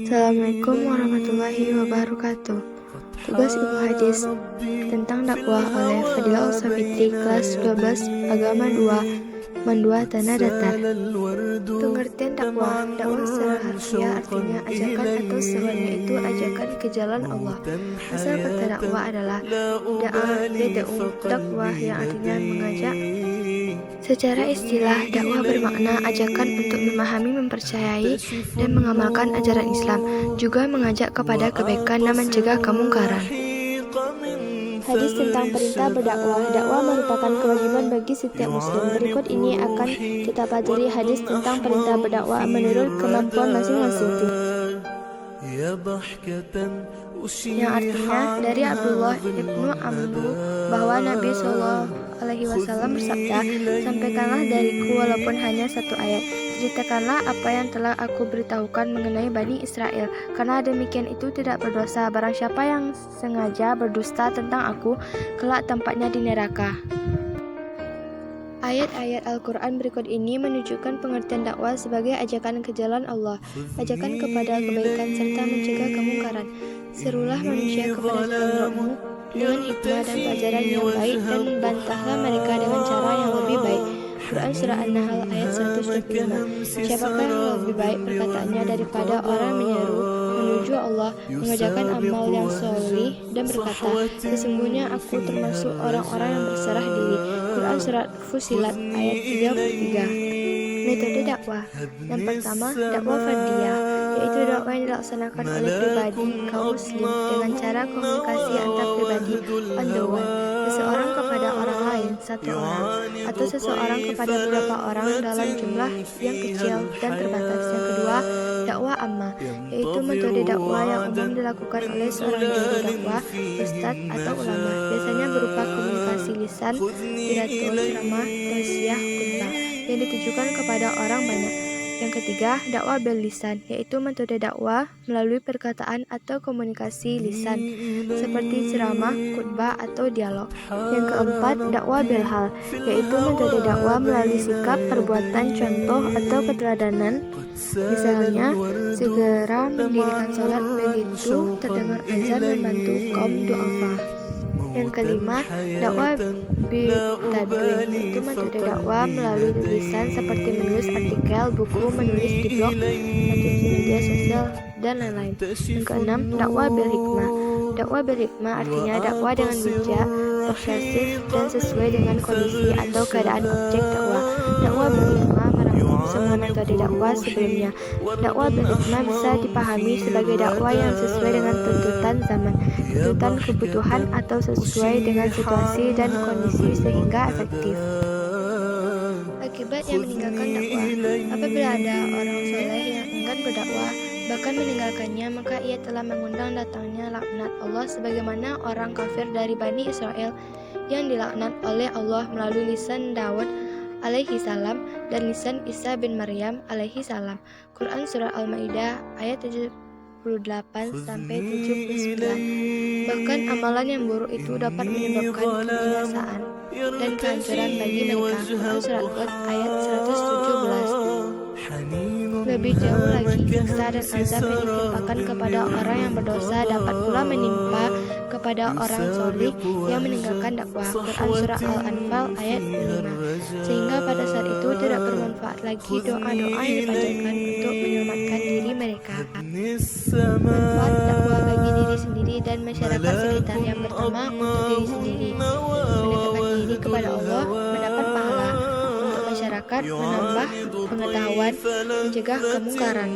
Assalamualaikum warahmatullahi wabarakatuh. Tugas ilmu hadis tentang dakwah oleh Fadila Al-Sabitri, kelas 12, Agama 2, Mandua Tanah Datar. Pengertian dakwah. Dakwah secara harfiah artinya ajakan atau seruannya itu ajakan ke jalan Allah. Asal kata dakwah adalah da'a yad'u, dakwah yang artinya mengajak. Secara istilah, dakwah bermakna ajakan untuk memahami, mempercayai, dan mengamalkan ajaran Islam, juga mengajak kepada kebaikan dan mencegah kemungkaran. Hadis tentang perintah berdakwah. Dakwah merupakan kewajiban bagi setiap muslim. Berikut ini akan kita pelajari hadis tentang perintah berdakwah menurut kemampuan masing-masing. Yang artinya dari Abdullah ibnu Amru bahwa Nabi SAW bersabda, "Sampaikanlah dariku walaupun hanya satu ayat. Ceritakanlah apa yang telah aku beritahukan mengenai Bani Israel, karena demikian itu tidak berdosa. Barang siapa yang sengaja berdusta tentang aku, kelak tempatnya di neraka." Ayat-ayat Al-Quran berikut ini menunjukkan pengertian dakwah sebagai ajakan ke jalan Allah, ajakan kepada kebaikan serta mencegah kemungkaran. Serulah manusia kepada jalan Rabb-Mu dengan hikmah dan pelajaran yang baik, dan bantahlah mereka dengan cara yang lebih baik. Quran Surah An-Nahl ayat 125. Siapakah yang lebih baik perkataannya daripada orang menyeru menuju Allah, mengerjakan amal yang solih, dan berkata, "Sesungguhnya aku termasuk orang-orang yang berserah diri." Quran Surat Fussilat ayat 33. Metode dakwah. Yang pertama, dakwah fardiyah, yaitu dakwah yang dilaksanakan oleh pribadi kaum muslim dengan cara komunikasi antar pribadi on the one, seseorang kepada orang lain, satu orang, atau seseorang kepada beberapa orang dalam jumlah yang kecil dan terbatas. Yang kedua, dakwah ammah, yaitu metode dakwah yang umum dilakukan oleh seorang juru dakwah, ustadz atau ulama, biasanya berupa komunikasi lisan, pidato, ceramah, tausiah, khutbah yang ditujukan kepada orang banyak. Yang ketiga, dakwah bil lisan, yaitu metode dakwah melalui perkataan atau komunikasi lisan, seperti ceramah, khutbah, atau dialog. Yang keempat, dakwah bil hal, yaitu metode dakwah melalui sikap, perbuatan, contoh, atau keteladanan. Misalnya, segera mendirikan sholat begitu terdengar azan membantu kaum duafa. Yang kelima, dakwah bitadwin, yaitu metode dakwah melalui tulisan seperti menulis artikel, buku, menulis di blog atau di media sosial, dan lain-lain. Yang keenam, dakwah bil hikmah. Dakwah bil hikmah artinya dakwah dengan bijak, persuasif, dan sesuai dengan kondisi atau keadaan objek dakwah. Dakwah bil hikmah merangkum semua metode dakwah sebelumnya. Dakwah bil hikmah bisa dipahami sebagai dakwah yang sesuai dengan tuntutan zaman, tuntutan kebutuhan, atau sesuai dengan situasi dan kondisi sehingga efektif. Akibat yang meninggalkan dakwah. Apabila ada orang soleh yang enggan berdakwah, bahkan meninggalkannya, maka ia telah mengundang datangnya laknat Allah, sebagaimana orang kafir dari Bani Israel yang dilaknat oleh Allah melalui lisan Daud alaihi salam dan lisan Isa bin Maryam alaihi salam. Quran Surah Al-Maidah ayat 78-79. Bahkan amalan yang buruk itu dapat menyebabkan kebinasaan dan kehancuran bagi mereka. Quran Surat Hud ayat 117. Lebih jauh lagi, siksa dan azab yang ditimpakan kepada orang yang berdosa dapat pula menimpa kepada orang solih yang meninggalkan dakwah. Quran Surah Al-Anfal ayat 5. Sehingga pada saat itu tidak bermanfaat lagi doa-doa yang dipanjatkan untuk menyelamatkan diri mereka. Manfaat dakwah bagi diri sendiri dan masyarakat sekitar. Yang pertama, untuk diri sendiri, mendekatkan diri kepada Allah, mendapat pahala. Untuk masyarakat, menambah pengetahuan, mencegah kemungkaran.